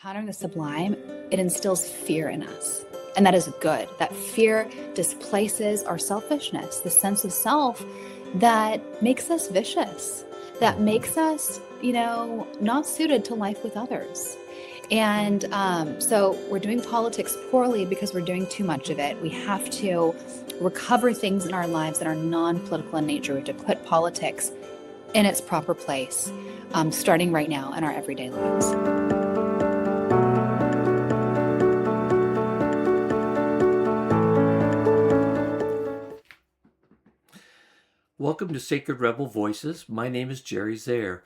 encountering the sublime, it instills fear in us. And that is good. That fear displaces our selfishness, the sense of self that makes us vicious, that makes us, not suited to life with others. And so we're doing politics poorly because we're doing too much of it. We have to recover things in our lives that are non-political in nature. We have to put politics in its proper place, starting right now in our everyday lives. Welcome to Sacred Rebel Voices. My name is Jerry Zehr.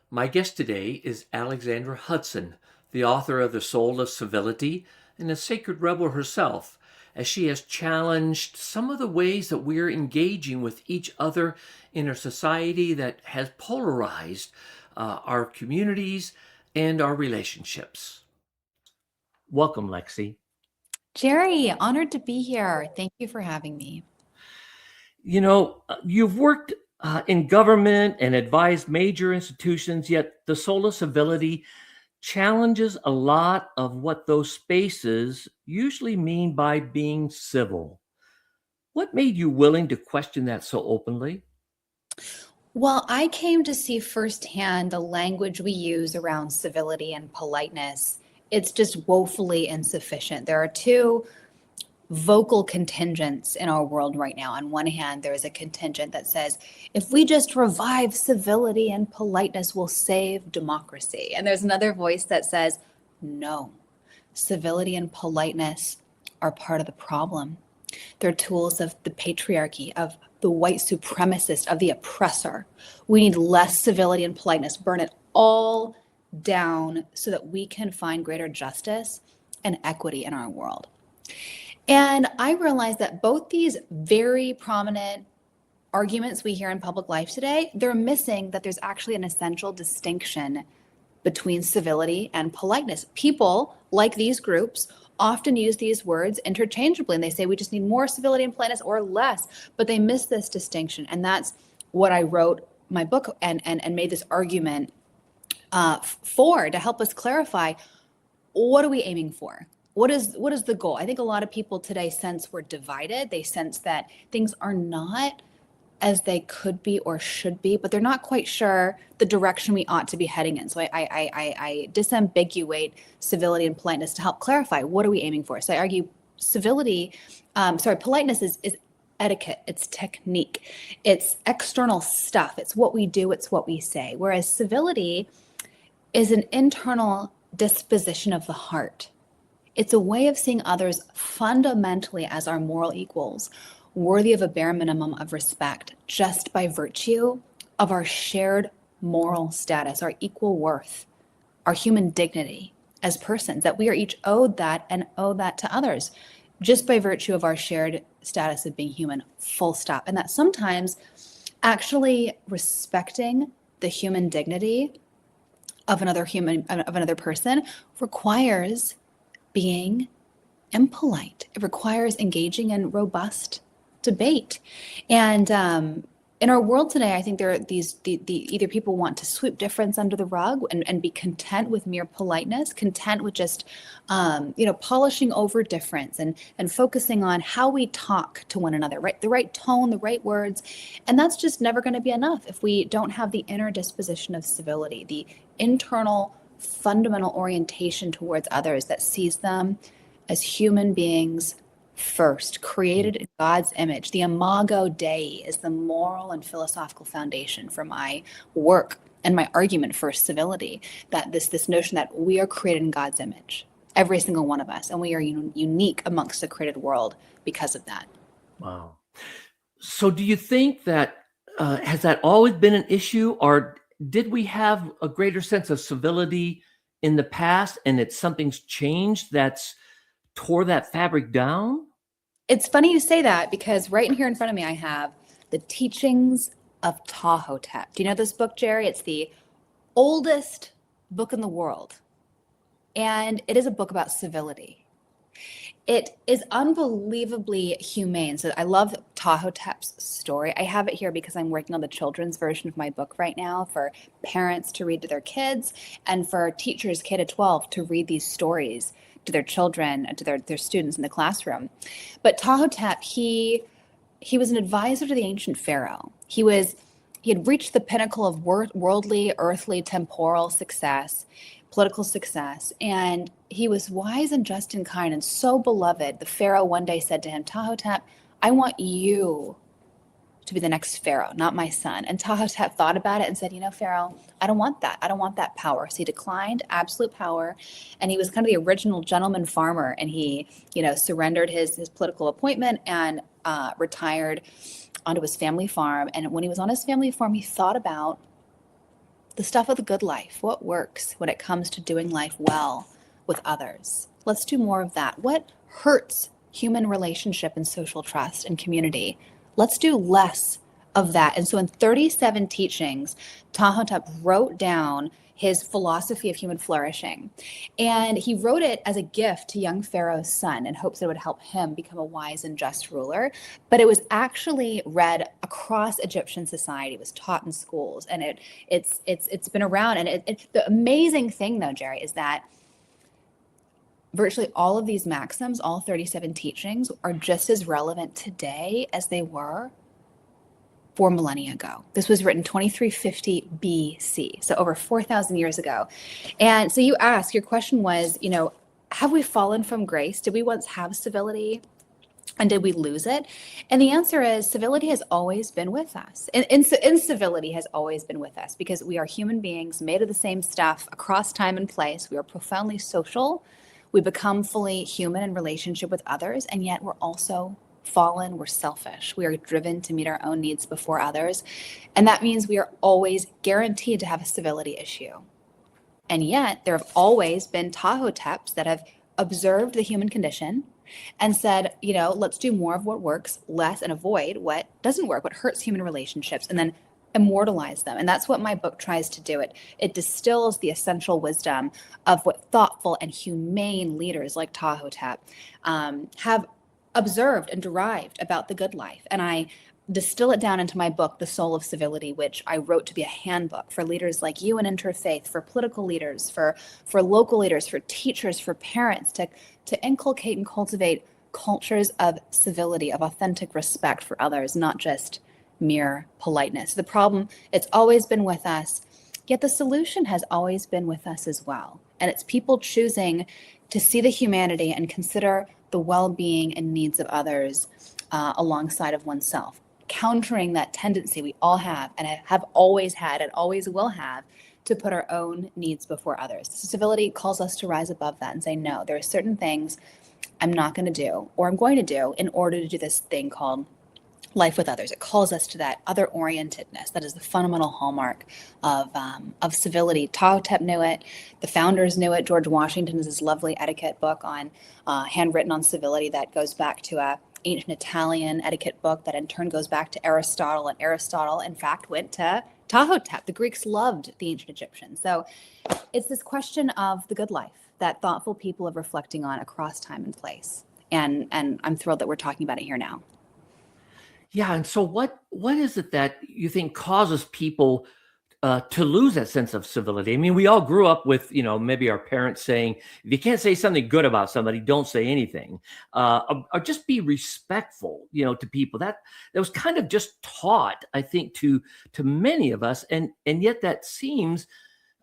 My guest today is Alexandra Hudson, the author of The Soul of Civility and a sacred rebel herself, as she has challenged some of the ways that we're engaging with each other in a society that has polarized our communities and our relationships. Welcome, Lexi. Jerry, honored to be here. Thank you for having me. You know, you've worked in government and advised major institutions, yet the Soul of Civility challenges a lot of what those spaces usually mean by being civil. What made you willing to question that so openly? Well, I came to see firsthand the language we use around civility and politeness. It's just woefully insufficient. There are two vocal contingents in our world right now. On one hand, there is a contingent that says, if we just revive civility and politeness, we'll save democracy. And there's another voice that says, no, civility and politeness are part of the problem. They're tools of the patriarchy, of the white supremacist, of the oppressor. We need less civility and politeness. Burn it all down so that we can find greater justice and equity in our world. And I realized that both these very prominent arguments we hear in public life today, they're missing that there's actually an essential distinction between civility and politeness. People like these groups often use these words interchangeably, and they say we just need more civility and politeness or less, but they miss this distinction. And that's what I wrote my book and made this argument for, to help us clarify, what are we aiming for? What is the goal? I think a lot of people today sense we're divided. They sense that things are not as they could be or should be, but they're not quite sure the direction we ought to be heading in. So I disambiguate civility and politeness to help clarify, what are we aiming for? So I argue politeness is etiquette, it's technique, it's external stuff, it's what we do, it's what we say. Whereas civility is an internal disposition of the heart. It's a way of seeing others fundamentally as our moral equals, worthy of a bare minimum of respect, just by virtue of our shared moral status, our equal worth, our human dignity as persons, that we are each owed that and owe that to others, just by virtue of our shared status of being human, full stop. And that sometimes actually respecting the human dignity of another person requires being impolite. It requires engaging in robust debate. And in our world today, I think there are either people want to sweep difference under the rug and be content with mere politeness, content with just polishing over difference and focusing on how we talk to one another, right? The right tone, the right words. And that's just never going to be enough if we don't have the inner disposition of civility, the internal fundamental orientation towards others that sees them as human beings first, created in God's image. The imago Dei is the moral and philosophical foundation for my work and my argument for civility, that this notion that we are created in God's image, every single one of us, and we are unique amongst the created world because of that. Wow. So do you think that, has that always been an issue, or did we have a greater sense of civility in the past and something's changed that's tore that fabric down? It's funny you say that, because right in here in front of me, I have The Teachings of Ptahhotep. Do you know this book, Jerry? It's the oldest book in the world. And it is a book about civility. It is unbelievably humane. So I love Tahotep's story. I have it here because I'm working on the children's version of my book right now for parents to read to their kids and for teachers K to 12 to read these stories to their children and to their students in the classroom. But Tahotep, he was an advisor to the ancient pharaoh. He had reached the pinnacle of worldly, earthly, temporal success, political success, and he was wise and just and kind and so beloved. The pharaoh one day said to him, Tahotep, I want you to be the next pharaoh, not my son. And Tahotep thought about it and said, Pharaoh, I don't want that. I don't want that power. So he declined absolute power. And he was kind of the original gentleman farmer. And he, surrendered his political appointment and retired onto his family farm. And when he was on his family farm, he thought about the stuff of the good life, what works when it comes to doing life well with others. Let's do more of that. What hurts human relationship and social trust and community? Let's do less of that. And so in 37 teachings, Tahotep wrote down his philosophy of human flourishing. And he wrote it as a gift to young Pharaoh's son in hopes that it would help him become a wise and just ruler. But it was actually read across Egyptian society. It was taught in schools, and it's been around. And the amazing thing, though, Jerry, is that virtually all of these maxims, all 37 teachings, are just as relevant today as they were 4 millennia ago. This was written 2350 BC, so over 4,000 years ago. And so you ask, your question was, have we fallen from grace? Did we once have civility? And did we lose it? And the answer is civility has always been with us. Incivility has always been with us because we are human beings made of the same stuff across time and place. We are profoundly social. We become fully human in relationship with others, and yet we're also fallen, we're selfish. We are driven to meet our own needs before others. And that means we are always guaranteed to have a civility issue. And yet there have always been Tahoteps that have observed the human condition and said, let's do more of what works, less, and avoid what doesn't work, what hurts human relationships, and then immortalize them. And that's what my book tries to do. It distills the essential wisdom of what thoughtful and humane leaders like Tahotep have observed and derived about the good life. And I distill it down into my book, The Soul of Civility, which I wrote to be a handbook for leaders like you in interfaith, for political leaders, for local leaders, for teachers, for parents, to inculcate and cultivate cultures of civility, of authentic respect for others, not just mere politeness. The problem, it's always been with us, yet the solution has always been with us as well. And it's people choosing to see the humanity and consider the well-being and needs of others alongside of oneself, countering that tendency we all have and have always had and always will have to put our own needs before others. So civility calls us to rise above that and say, no, there are certain things I'm not going to do or I'm going to do in order to do this thing called life with others. It calls us to that other-orientedness. That is the fundamental hallmark of civility. Tahotep knew it. The founders knew it. George Washington has this lovely etiquette book on handwritten on civility that goes back to a ancient Italian etiquette book that in turn goes back to Aristotle. And Aristotle, in fact, went to Tahotep. The Greeks loved the ancient Egyptians. So it's this question of the good life that thoughtful people are reflecting on across time and place. And I'm thrilled that we're talking about it here now. Yeah, and so what is it that you think causes people to lose that sense of civility? I mean, we all grew up with, maybe our parents saying, if you can't say something good about somebody, don't say anything, or just be respectful, to people. That was kind of just taught, I think, to many of us, and yet that seems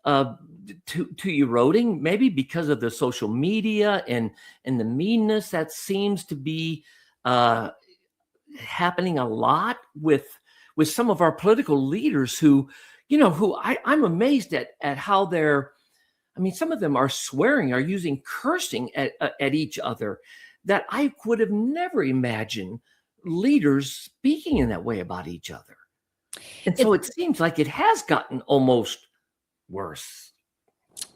to eroding, maybe because of the social media and the meanness that seems to be happening a lot with some of our political leaders who I'm amazed at how some of them are swearing, are using cursing at each other, that I would have never imagined leaders speaking in that way about each other. And so it seems like it has gotten almost worse.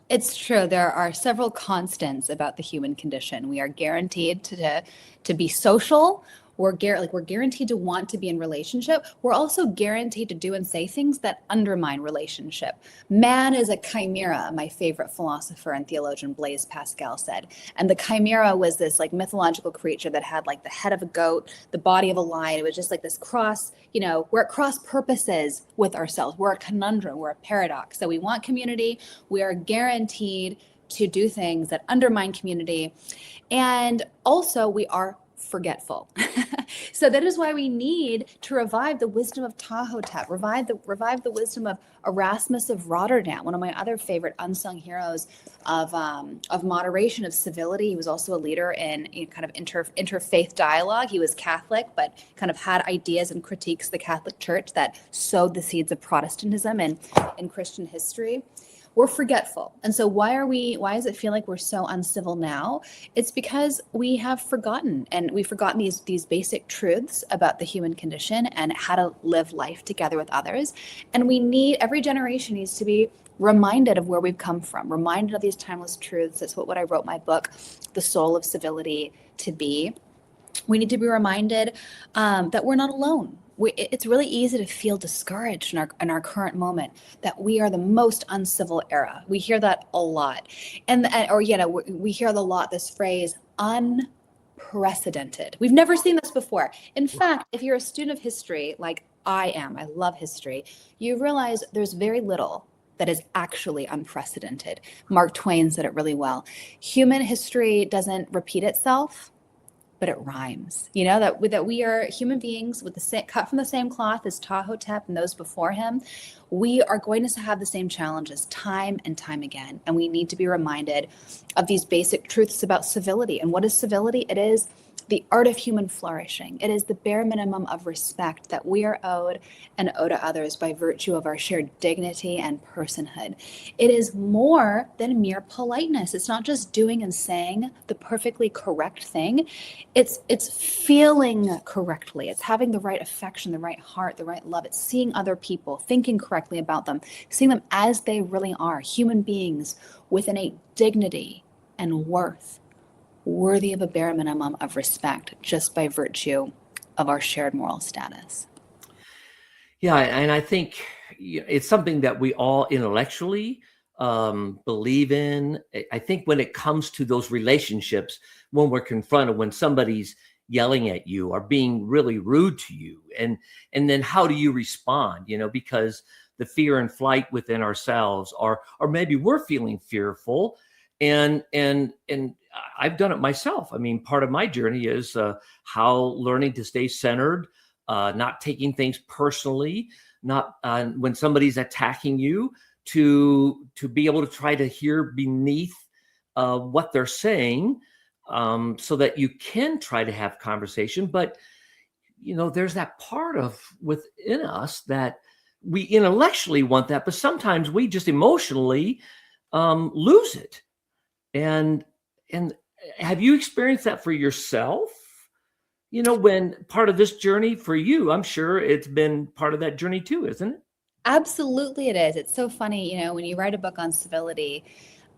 It's true. There are several constants about the human condition. We are guaranteed to be social. we're guaranteed to want to be in relationship. We're also guaranteed to do and say things that undermine relationship. Man is a chimera, my favorite philosopher and theologian Blaise Pascal said. And the chimera was this like mythological creature that had like the head of a goat, the body of a lion. It was just like this cross, we're at cross purposes with ourselves. We're a conundrum, we're a paradox. So we want community. We are guaranteed to do things that undermine community. And also we are forgetful. So that is why we need to revive the wisdom of Tahotep, revive the wisdom of Erasmus of Rotterdam, one of my other favorite unsung heroes of moderation, of civility. He was also a leader in kind of interfaith dialogue. He was Catholic, but kind of had ideas and critiques of the Catholic Church that sowed the seeds of Protestantism and in Christian history. We're forgetful. And so why does it feel like we're so uncivil now? It's because we have forgotten, and we've forgotten these basic truths about the human condition and how to live life together with others. And every generation needs to be reminded of where we've come from, reminded of these timeless truths. That's what I wrote my book, The Soul of Civility, to be. We need to be reminded that we're not alone. It's really easy to feel discouraged in our current moment, that we are the most uncivil era. We hear that a lot. We hear a lot this phrase, unprecedented. We've never seen this before. In fact, if you're a student of history, like I am, I love history, you realize there's very little that is actually unprecedented. Mark Twain said it really well. Human history doesn't repeat itself, but it rhymes. That we are human beings with cut from the same cloth as Tahotep and those before him. We are going to have the same challenges time and time again. And we need to be reminded of these basic truths about civility. And what is civility? It is the art of human flourishing. It is the bare minimum of respect that we are owed and owe to others by virtue of our shared dignity and personhood. It is more than mere politeness. It's not just doing and saying the perfectly correct thing. It's feeling correctly. It's having the right affection, the right heart, the right love. It's seeing other people, thinking correctly about them, seeing them as they really are, human beings with innate dignity and worth, worthy of a bare minimum of respect just by virtue of our shared moral status. Yeah, and I think it's something that we all intellectually believe in. I think when it comes to those relationships, when we're confronted, when somebody's yelling at you or being really rude to you, and then how do you respond? Because the fear and flight within ourselves, or maybe we're feeling fearful, and I've done it myself. I mean, part of my journey is how learning to stay centered, not taking things personally, not when somebody's attacking you, to be able to try to hear beneath what they're saying, so that you can try to have conversation. But there's that part of within us that we intellectually want that, but sometimes we just emotionally lose it. And have you experienced that for yourself? When part of this journey for you, I'm sure it's been part of that journey too, isn't it? Absolutely it is. It's so funny, when you write a book on civility,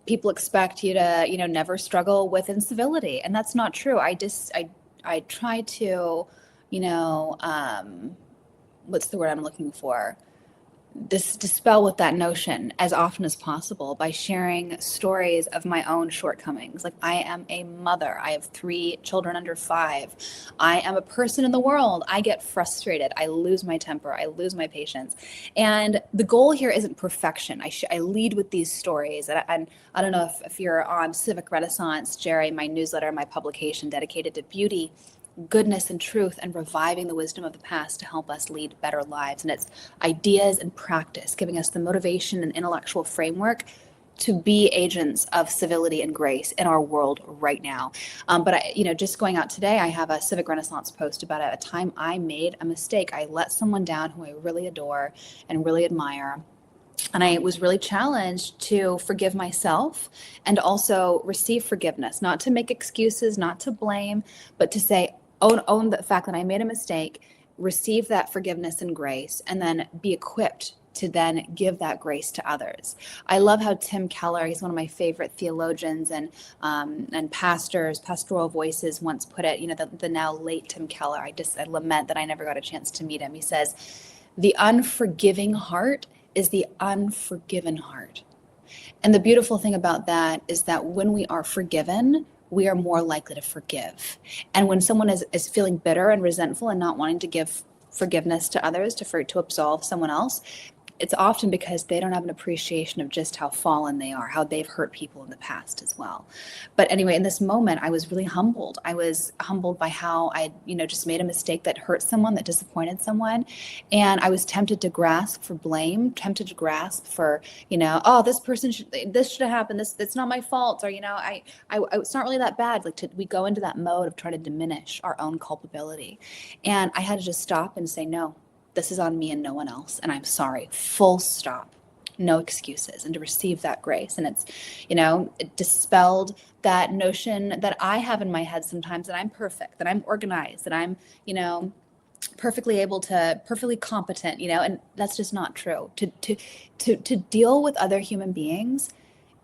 people expect you to, never struggle with incivility. And that's not true. I try to, what's the word I'm looking for? Dispel with that notion as often as possible by sharing stories of my own shortcomings. Like, I am a mother. I have 3 children under 5. I am a person in the world. I get frustrated. I lose my temper. I lose my patience. And the goal here isn't perfection. I lead with these stories. And I don't know if you're on Civic Renaissance, Jerry, my newsletter, my publication dedicated to beauty, goodness and truth, and reviving the wisdom of the past to help us lead better lives. And it's ideas and practice, giving us the motivation and intellectual framework to be agents of civility and grace in our world right now. But just going out today, I have a Civic Renaissance post about a time I made a mistake. I let someone down who I really adore and really admire. And I was really challenged to forgive myself and also receive forgiveness, not to make excuses, not to blame, but to say, own the fact that I made a mistake, receive that forgiveness and grace, and then be equipped to then give that grace to others. I love how Tim Keller, he's one of my favorite theologians and pastors, pastoral voices, once put it. The now late Tim Keller. I lament that I never got a chance to meet him. He says, "The unforgiving heart is the unforgiven heart." And the beautiful thing about that is that when we are forgiven, we are more likely to forgive. And when someone is feeling bitter and resentful and not wanting to give forgiveness to others, to absolve someone else, it's often because they don't have an appreciation of just how fallen they are, how they've hurt people in the past as well. But anyway, in this moment, I was really humbled. I was humbled by how I, just made a mistake that hurt someone, that disappointed someone. And I was tempted to grasp for blame, tempted to grasp for, oh, this should have happened. It's not my fault. Or, it's not really that bad. We go into that mode of trying to diminish our own culpability. And I had to just stop and say, no, this is on me and no one else. And I'm sorry, full stop, no excuses, and to receive that grace. And it's, it dispelled that notion that I have in my head sometimes that I'm perfect, that I'm organized, that I'm, perfectly competent, and that's just not true. To deal with other human beings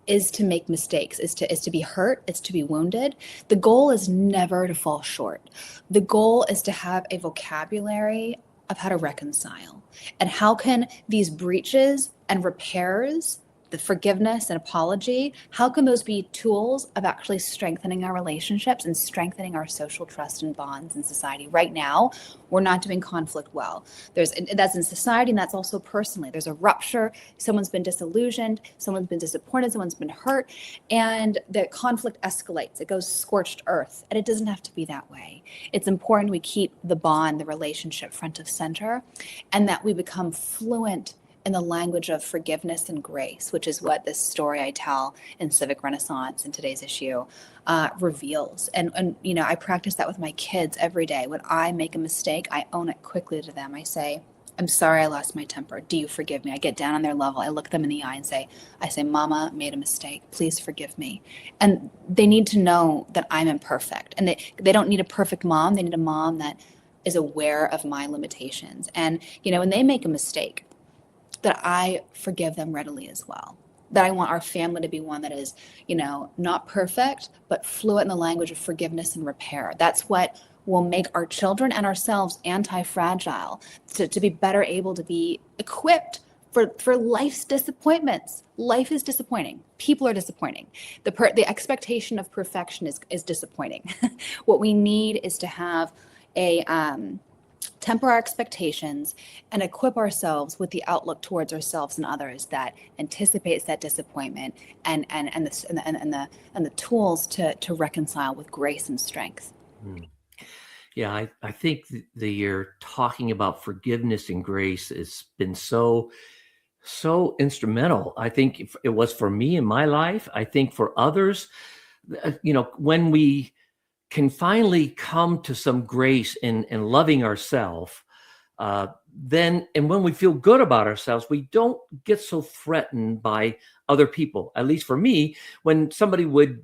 is to make mistakes, is to be hurt, is to be wounded. The goal is never to fall short. The goal is to have a vocabulary of how to reconcile, and how can these breaches and repairs, the forgiveness and apology, how can those be tools of actually strengthening our relationships and strengthening our social trust and bonds in society? Right now, we're not doing conflict well. That's in society, and that's also personally. There's a rupture, someone's been disillusioned, someone's been disappointed, someone's been hurt, and the conflict escalates. It goes scorched earth, and it doesn't have to be that way. It's important we keep the bond, the relationship front of center, and that we become fluent in the language of forgiveness and grace, which is what this story I tell in Civic Renaissance in today's issue reveals. And I practice that with my kids every day. When I make a mistake, I own it quickly to them. I say, I'm sorry I lost my temper. Do you forgive me? I get down on their level. I look them in the eye and say, Mama made a mistake. Please forgive me. And they need to know that I'm imperfect. And they don't need a perfect mom. They need a mom that is aware of my limitations. And, when they make a mistake, that I forgive them readily as well. That I want our family to be one that is, not perfect, but fluent in the language of forgiveness and repair. That's what will make our children and ourselves anti-fragile, to be better able to be equipped for life's disappointments. Life is disappointing. People are disappointing. The expectation of perfection is disappointing. What we need is to have temper our expectations and equip ourselves with the outlook towards ourselves and others that anticipates that disappointment and the tools to reconcile with grace and strength. Yeah, I think the you're talking about forgiveness and grace has been so instrumental. I think it was for me in my life. I think for others, when we can finally come to some grace in loving ourselves, then, and when we feel good about ourselves, we don't get so threatened by other people. At least for me, when somebody would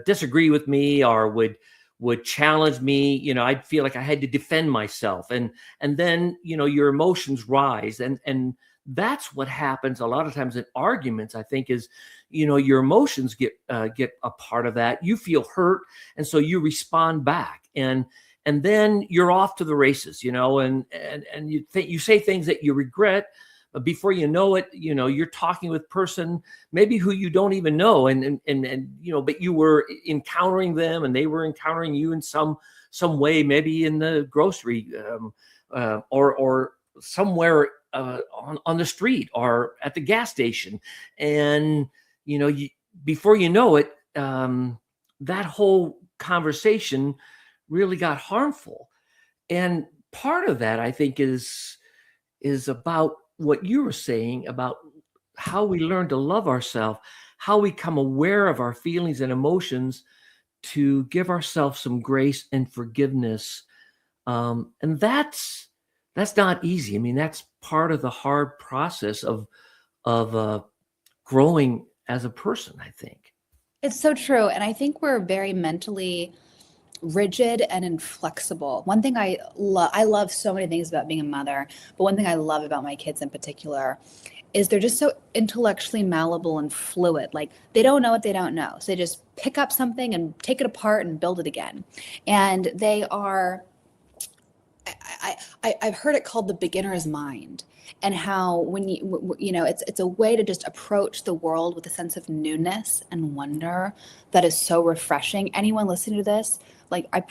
disagree with me or would challenge me, I'd feel like I had to defend myself, and then your emotions rise, and that's what happens a lot of times in arguments. I think is your emotions get a part of that. You feel hurt, and so you respond back, and then you're off to the races, and you say things that you regret. But before you know it, you're talking with person maybe who you don't even know, and but you were encountering them, and they were encountering you in some way, maybe in the grocery or somewhere on the street or at the gas station, and before you know it, that whole conversation really got harmful. And part of that, I think, is about what you were saying about how we learn to love ourselves, how we become aware of our feelings and emotions to give ourselves some grace and forgiveness. And that's not easy. I mean, that's part of the hard process of growing as a person, I think. It's so true. And I think we're very mentally rigid and inflexible. One thing I love so many things about being a mother, but one thing I love about my kids in particular is they're just so intellectually malleable and fluid. Like they don't know what they don't know. So they just pick up something and take it apart and build it again. And they are, I've heard it called the beginner's mind, and how when it's a way to just approach the world with a sense of newness and wonder that is so refreshing. Anyone listening to this, like I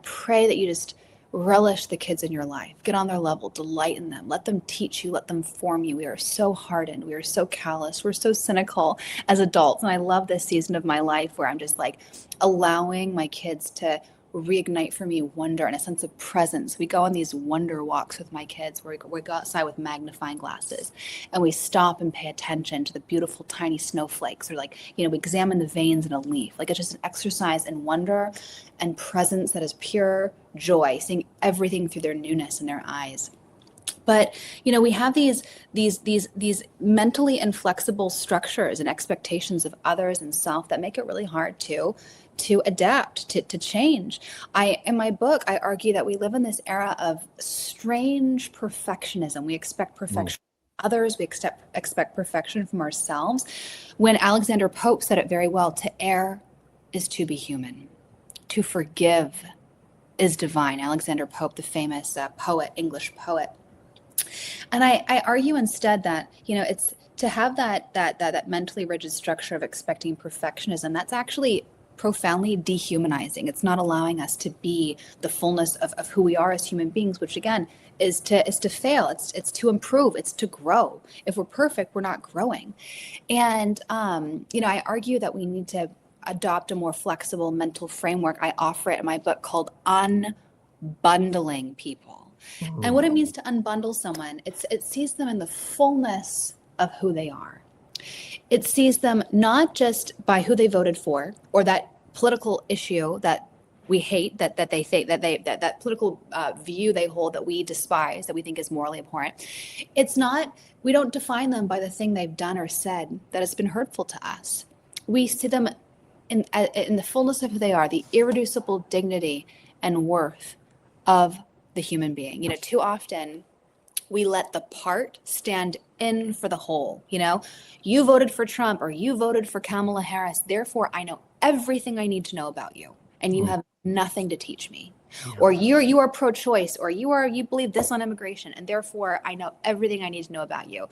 pray that you just relish the kids in your life, get on their level, delight in them, let them teach you, let them form you. We are so hardened, we are so callous, we're so cynical as adults, and I love this season of my life where I'm just like allowing my kids to reignite for me wonder and a sense of presence. We go on these wonder walks with my kids where we go outside with magnifying glasses and we stop and pay attention to the beautiful tiny snowflakes, or like, we examine the veins in a leaf. Like it's just an exercise in wonder and presence that is pure joy, seeing everything through their newness in their eyes. But we have these mentally inflexible structures and expectations of others and self that make it really hard to adapt, to change. In my book, I argue that we live in this era of strange perfectionism. We expect perfection from others, we expect perfection from ourselves. When Alexander Pope said it very well, to err is to be human, to forgive is divine. Alexander Pope, the famous poet, English poet. And I argue instead that, it's to have that mentally rigid structure of expecting perfectionism, that's actually profoundly dehumanizing. It's not allowing us to be the fullness of who we are as human beings, which again is to fail. It's to improve. It's to grow. If we're perfect, we're not growing. And I argue that we need to adopt a more flexible mental framework. I offer it in my book called Unbundling People. And what it means to unbundle someone, it sees them in the fullness of who they are. It sees them not just by who they voted for or that political issue that we hate, that they think that political view they hold that we despise, that we think is morally abhorrent. It's not, we don't define them by the thing they've done or said that has been hurtful to us. We see them in the fullness of who they are, the irreducible dignity and worth of the human being. Too often we let the part stand in for the whole. You voted for Trump or you voted for Kamala Harris, therefore I know everything I need to know about you and you have nothing to teach me. Or you are pro-choice, or you believe this on immigration, and therefore I know everything I need to know about you.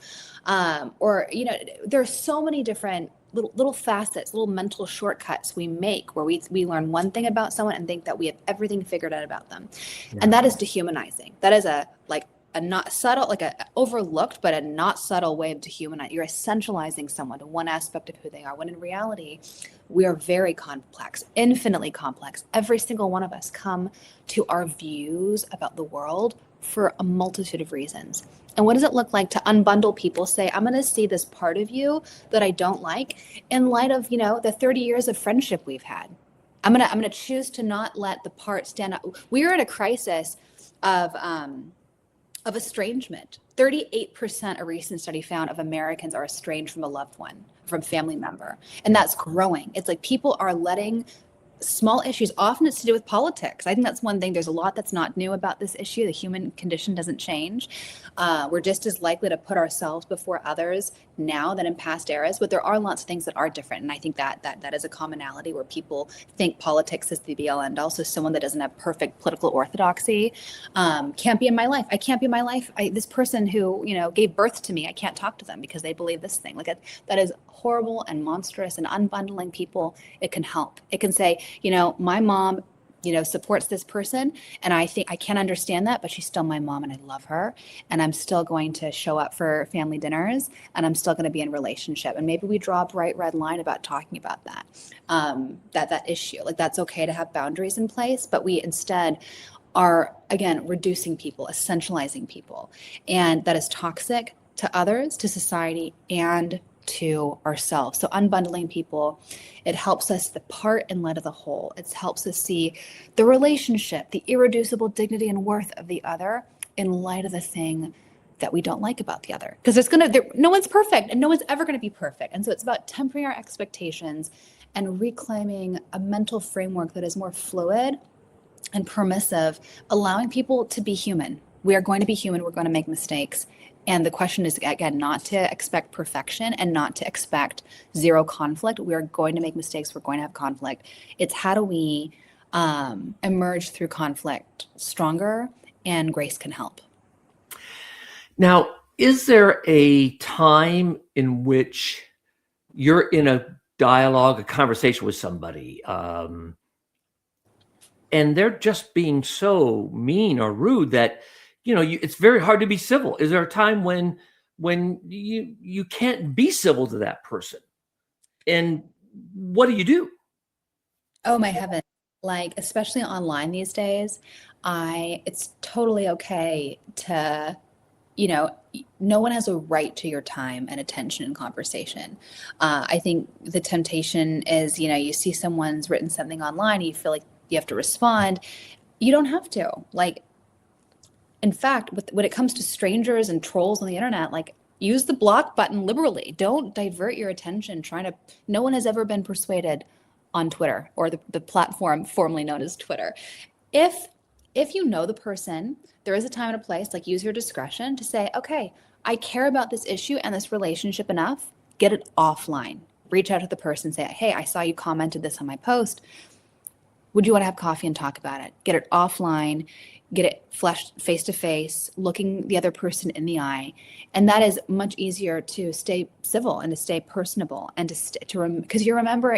There's so many different little facets, little mental shortcuts we make where we learn one thing about someone and think that we have everything figured out about them. And that is dehumanizing. That is a not subtle, like a overlooked, but a not subtle way of dehumanizing. You're essentializing someone to one aspect of who they are, when in reality, we are very complex, infinitely complex. Every single one of us come to our views about the world for a multitude of reasons. And what does it look like to unbundle people, say, I'm going to see this part of you that I don't like in light of, the 30 years of friendship we've had. I'm going to choose to not let the part stand up. We are at a crisis of estrangement. 38%, a recent study found, of Americans are estranged from a loved one, from family member. And that's growing. It's like people are letting small issues, often it's to do with politics. I think that's one thing. There's a lot that's not new about this issue. The human condition doesn't change. We're just as likely to put ourselves before others now than in past eras, but there are lots of things that are different. And I think that is a commonality where people think politics is the be all end all. So someone that doesn't have perfect political orthodoxy can't be in my life. I can't be in my life. This person who, gave birth to me, I can't talk to them because they believe this thing. Like that is horrible and monstrous. And unbundling people, it can help. It can say, my mom, supports this person, and I think I can't understand that, but she's still my mom and I love her, and I'm still going to show up for family dinners, and I'm still going to be in relationship. And maybe we draw a bright red line about talking about that issue. Like that's okay to have boundaries in place, but we instead are, again, reducing people, essentializing people, and that is toxic to others, to society, and to ourselves. So unbundling people, it helps us the part in light of the whole. It helps us see the relationship, the irreducible dignity and worth of the other in light of the thing that we don't like about the other. Because no one's perfect and no one's ever going to be perfect. And so it's about tempering our expectations and reclaiming a mental framework that is more fluid and permissive, allowing people to be human. We are going to be human. We're going to make mistakes. And the question is, again, not to expect perfection and not to expect zero conflict. We are going to make mistakes. We're going to have conflict. It's how do we emerge through conflict stronger, and grace can help. Now, is there a time in which you're in a dialogue, a conversation with somebody, and they're just being so mean or rude that, it's very hard to be civil? Is there a time when you can't be civil to that person? And what do you do? Oh my heaven. Like, especially online these days, it's totally okay to, no one has a right to your time and attention and conversation. I think the temptation is, you see someone's written something online, you feel like you have to respond. You don't have to. Like, in fact, when it comes to strangers and trolls on the internet, like, use the block button liberally. Don't divert your attention no one has ever been persuaded on Twitter, or the platform formerly known as Twitter. If you know the person, there is a time and a place, like, use your discretion to say, okay, I care about this issue and this relationship enough, get it offline. Reach out to the person, say, hey, I saw you commented this on my post. Would you want to have coffee and talk about it? Get it offline, get it fleshed face to face, looking the other person in the eye. And that is much easier to stay civil and to stay personable, and because you remember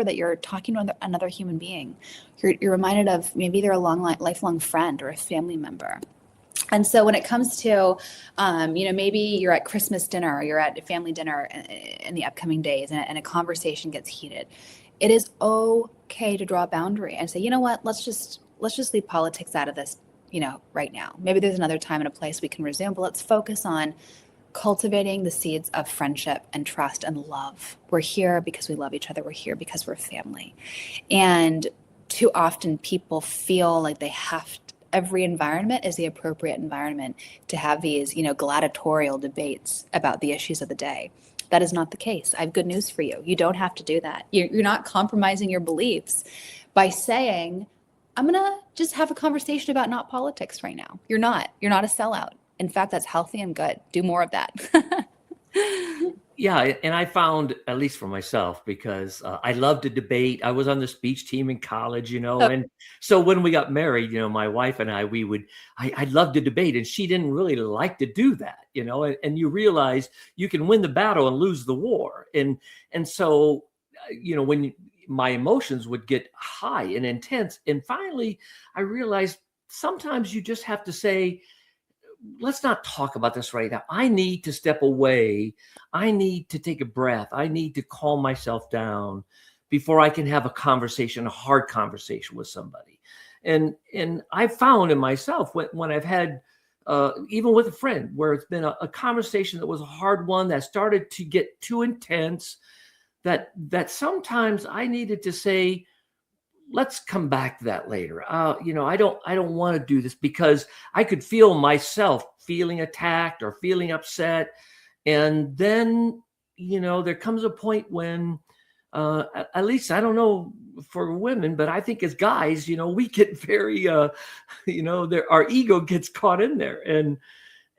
that you're talking to another human being. You're reminded of maybe they're a lifelong friend or a family member. And so when it comes to, maybe you're at Christmas dinner or you're at a family dinner in the upcoming days, and a conversation gets heated, it is okay to draw a boundary and say, you know what, let's just leave politics out of this, right now. Maybe there's another time and a place we can resume, but let's focus on cultivating the seeds of friendship and trust and love. We're here because we love each other. We're here because we're family. And too often people feel like every environment is the appropriate environment to have these, gladiatorial debates about the issues of the day. That is not the case. I have good news for you. You don't have to do that. You're not compromising your beliefs by saying, I'm going to just have a conversation about not politics right now. You're not a sellout. In fact, that's healthy and good. Do more of that. Yeah, and I found, at least for myself, because I love to debate. I was on the speech team in college, and so when we got married, my wife and I loved to debate, and she didn't really like to do that, and you realize you can win the battle and lose the war. And so, when my emotions would get high and intense, and finally I realized sometimes you just have to say, let's not talk about this right now. I need to step away. I need to take a breath. I need to calm myself down before I can have a hard conversation with somebody. And I've found in myself when I've had, even with a friend, where it's been a conversation that was a hard one that started to get too intense, that sometimes I needed to say, let's come back to that later. I don't want to do this, because I could feel myself feeling attacked or feeling upset. And then, there comes a point when, at least, I don't know for women, but I think as guys, we get very, our ego gets caught in there, and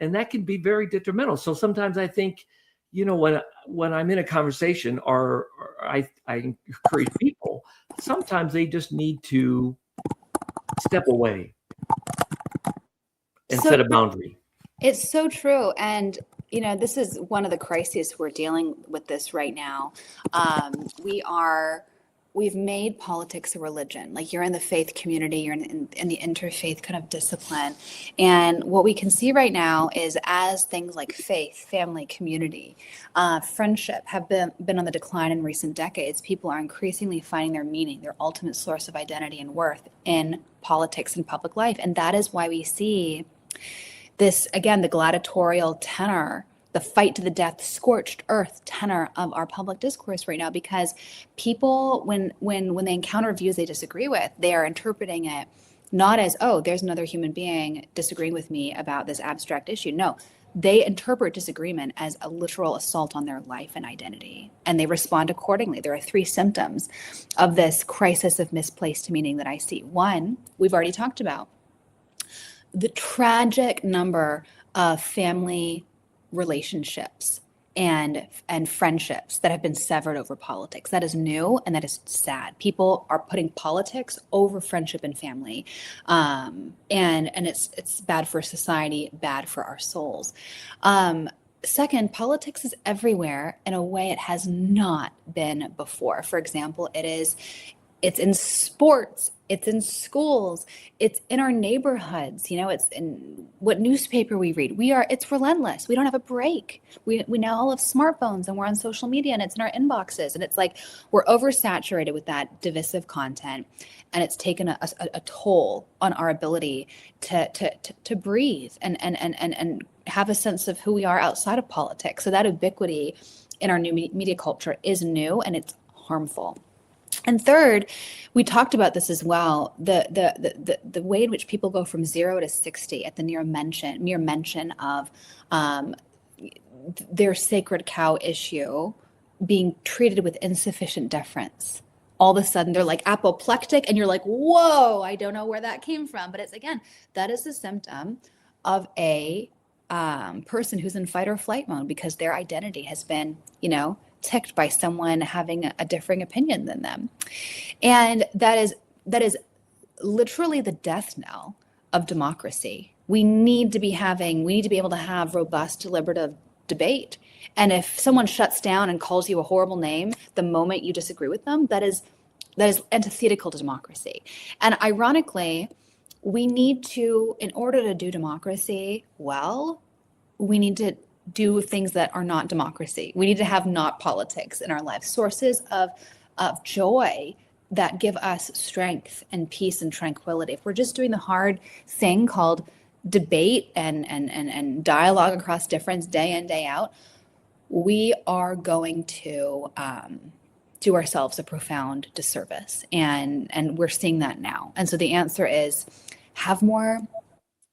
that can be very detrimental. So sometimes I think, when I'm in a conversation, or I encourage people, sometimes they just need to step away and set a boundary. It's so true. And, this is one of the crises we're dealing with this right now. We've made politics a religion. Like, you're in the faith community, you're in the interfaith kind of discipline. And what we can see right now is, as things like faith, family, community, friendship have been on the decline in recent decades, people are increasingly finding their meaning, their ultimate source of identity and worth in politics and public life. And that is why we see this, again, the gladiatorial tenor, the fight to the death, scorched earth tenor of our public discourse right now, because people, when they encounter views they disagree with, they are interpreting it not as, oh, there's another human being disagreeing with me about this abstract issue. No, they interpret disagreement as a literal assault on their life and identity, and they respond accordingly. There are 3 symptoms of this crisis of misplaced meaning that I see. One, we've already talked about the tragic number of family relationships and friendships that have been severed over politics. That is new, and that is sad. People are putting politics over friendship and family, and it's bad for society, bad for our souls. Second, politics is everywhere in a way it has not been before. For example, it's in sports, it's in schools, it's in our neighborhoods, it's in what newspaper we read. It's relentless. We don't have a break. We now all have smartphones, and we're on social media, and it's in our inboxes. And it's like we're oversaturated with that divisive content, and it's taken a toll on our ability to breathe and have a sense of who we are outside of politics. So that ubiquity in our new media culture is new, and it's harmful. And third, we talked about this as well, the way in which people go from 0 to 60 at the mere mention of their sacred cow issue being treated with insufficient deference. All of a sudden, they're like apoplectic, and you're like, whoa, I don't know where that came from. But that is a symptom of a person who's in fight or flight mode because their identity has been, ticked by someone having a differing opinion than them. And that is literally the death knell of democracy. We need to be able to have robust, deliberative debate. And if someone shuts down and calls you a horrible name the moment you disagree with them, that is antithetical to democracy. And ironically, we need to, in order to do democracy well, we need to do things that are not democracy. We need to have not politics in our lives, sources of joy that give us strength and peace and tranquility. If we're just doing the hard thing called debate and dialogue across difference day in, day out, we are going to do ourselves a profound disservice. And we're seeing that now. And so the answer is have more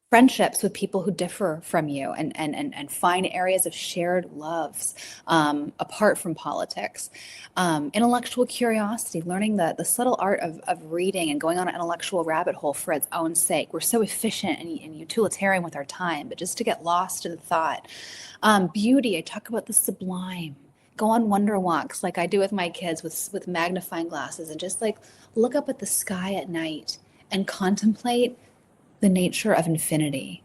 friendships with people who differ from you and find areas of shared loves apart from politics. Intellectual curiosity, learning the subtle art of reading and going on an intellectual rabbit hole for its own sake. We're so efficient and utilitarian with our time, but just to get lost in thought. Beauty, I talk about the sublime. Go on wonder walks like I do with my kids with magnifying glasses and just like look up at the sky at night and contemplate the nature of infinity.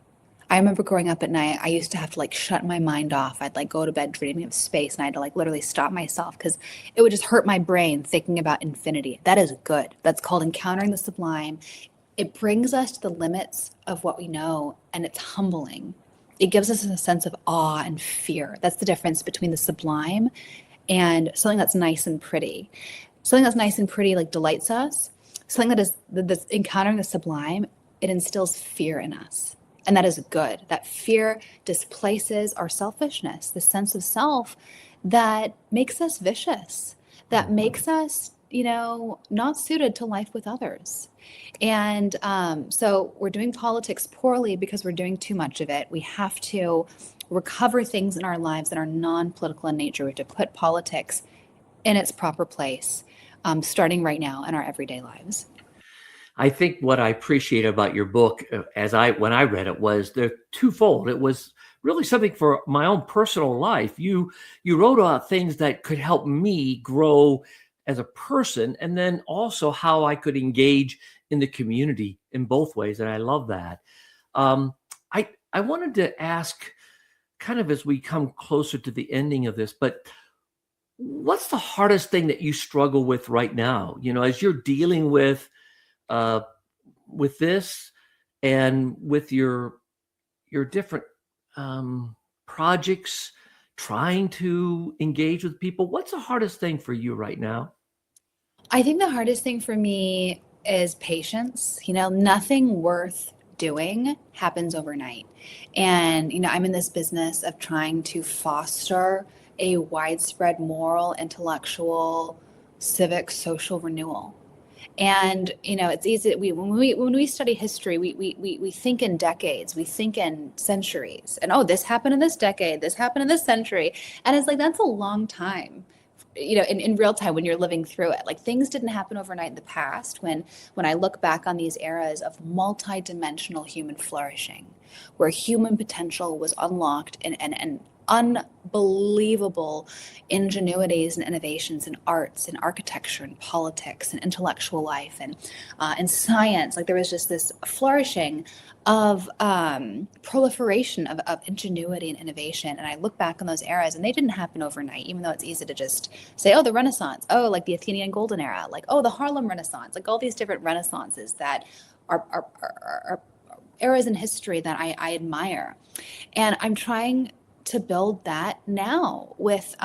I remember growing up at night, I used to have to like shut my mind off. I'd like go to bed dreaming of space, and I had to like literally stop myself because it would just hurt my brain thinking about infinity. That is good. That's called encountering the sublime. It brings us to the limits of what we know, and it's humbling. It gives us a sense of awe and fear. That's the difference between the sublime and something that's nice and pretty. Something that's nice and pretty like delights us. Something that's encountering the sublime, it instills fear in us. And that is good. That fear displaces our selfishness, the sense of self that makes us vicious, that makes us, not suited to life with others. And so we're doing politics poorly because we're doing too much of it. We have to recover things in our lives that are non-political in nature. We have to put politics in its proper place, starting right now in our everyday lives. I think what I appreciate about your book, when I read it, was they're twofold. It was really something for my own personal life. You wrote about things that could help me grow as a person, and then also how I could engage in the community in both ways. And I love that. I wanted to ask, kind of as we come closer to the ending of this, but what's the hardest thing that you struggle with right now? As you're dealing with this and with your different projects, trying to engage with people, what's the hardest thing for you right now? I think the hardest thing for me is patience. Nothing worth doing happens overnight. And, I'm in this business of trying to foster a widespread moral, intellectual, civic, social renewal. And it's easy. When we study history, we think in decades, we think in centuries, and this happened in this decade, this happened in this century, and it's like that's a long time. In real time when you're living through it, like things didn't happen overnight in the past. When I look back on these eras of multi-dimensional human flourishing, where human potential was unlocked and unbelievable ingenuities and innovations in arts and architecture and politics and intellectual life and science. Like there was just this flourishing of proliferation of ingenuity and innovation. And I look back on those eras and they didn't happen overnight, even though it's easy to just say, the Renaissance, like the Athenian Golden Era, like, the Harlem Renaissance, like all these different Renaissances that are eras in history that I admire. And I'm trying to build that now with,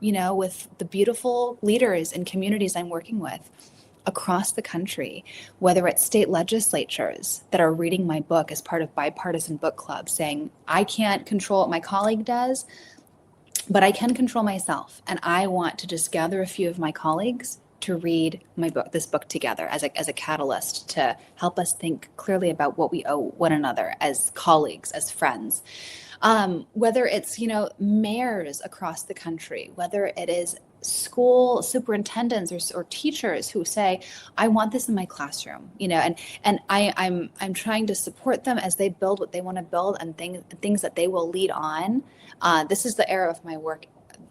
with the beautiful leaders and communities I'm working with across the country, whether it's state legislatures that are reading my book as part of bipartisan book clubs saying, I can't control what my colleague does, but I can control myself. And I want to just gather a few of my colleagues to read this book together as a catalyst to help us think clearly about what we owe one another as colleagues, as friends. Whether it's, mayors across the country, whether it is school superintendents or teachers who say, I want this in my classroom, and I'm trying to support them as they build what they want to build and things that they will lead on. This is the era of my work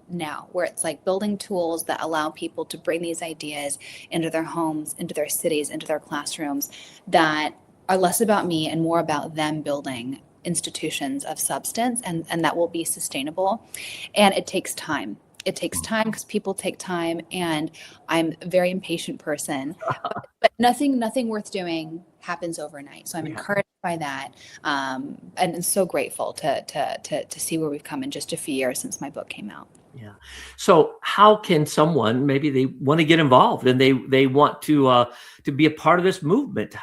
now, where it's like building tools that allow people to bring these ideas into their homes, into their cities, into their classrooms that are less about me and more about them building institutions of substance and that will be sustainable. And it takes time. It takes time because people take time, and I'm a very impatient person, but nothing worth doing happens overnight. So I'm encouraged by that, and so grateful to see where we've come in just a few years since my book came out. Yeah. So how can someone, maybe they want to get involved and they want to be a part of this movement?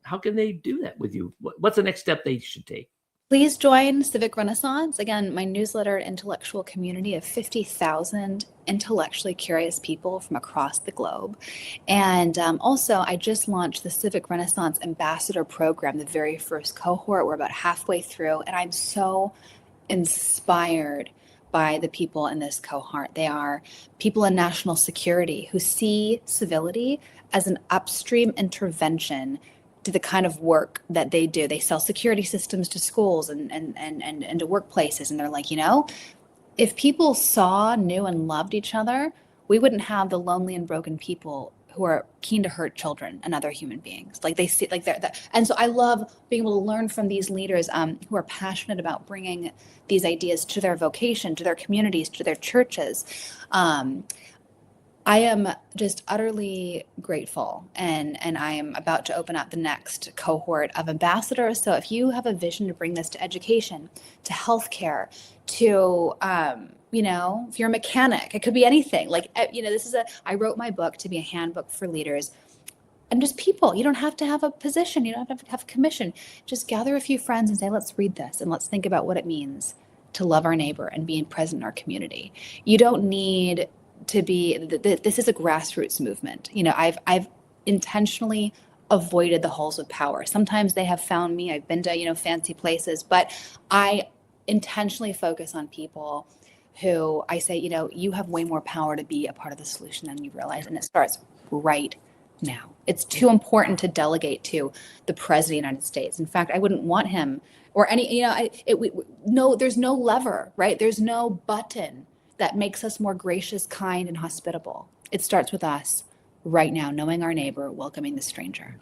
How can they do that with you? What's the next step they should take? Please join Civic Renaissance. Again, my newsletter and intellectual community of 50,000 intellectually curious people from across the globe. And also, I just launched the Civic Renaissance Ambassador Program, the very first cohort. We're about halfway through, and I'm so inspired by the people in this cohort. They are people in national security who see civility as an upstream intervention to the kind of work that they do. They sell security systems to schools and to workplaces. And they're like, if people saw, knew, and loved each other, we wouldn't have the lonely and broken people who are keen to hurt children and other human beings. Like they see, like they're. And so I love being able to learn from these leaders who are passionate about bringing these ideas to their vocation, to their communities, to their churches. I am just utterly grateful, and I am about to open up the next cohort of ambassadors. So if you have a vision to bring this to education, to healthcare, to if you're a mechanic, it could be anything. Like I wrote my book to be a handbook for leaders and just people. You don't have to have a position, you don't have to have a commission. Just gather a few friends and say, let's read this and let's think about what it means to love our neighbor and be present in our community. You don't need to be, this is a grassroots movement. I've intentionally avoided the halls of power. Sometimes they have found me. I've been to, fancy places, but I intentionally focus on people who I say, you have way more power to be a part of the solution than you realize. And it starts right now. It's too important to delegate to the president of the United States. In fact, I wouldn't want him or any, there's no lever, right? There's no button that makes us more gracious, kind, and hospitable. It starts with us right now, knowing our neighbor, welcoming the stranger.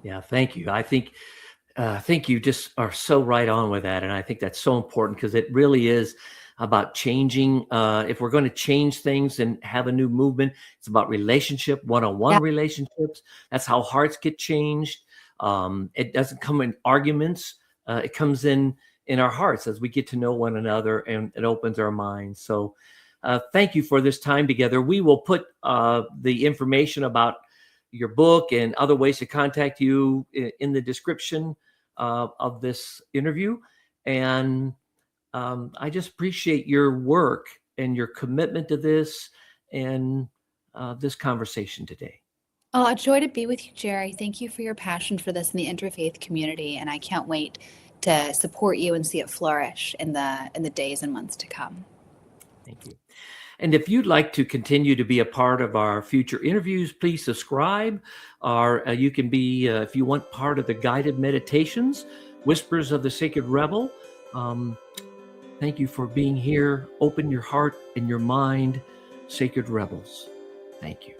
Yeah, thank you. I think you just are so right on with that. And I think that's so important because it really is about changing. If we're going to change things and have a new movement, it's about relationship, one-on-one relationships. That's how hearts get changed. It doesn't come in arguments. It comes in our hearts as we get to know one another, and it opens our minds. So thank you for this time together. We will put the information about your book and other ways to contact you in the description of this interview. And I just appreciate your work and your commitment to this and this conversation today. Oh, a joy to be with you, Jerry. Thank you for your passion for this in the interfaith community, and I can't wait to support you and see it flourish in the days and months to come. Thank you. And if you'd like to continue to be a part of our future interviews, please subscribe. Or you can be, if you want, part of the guided meditations, Whispers of the Sacred Rebel. Thank you for being here. Open your heart and your mind, Sacred Rebels. Thank you.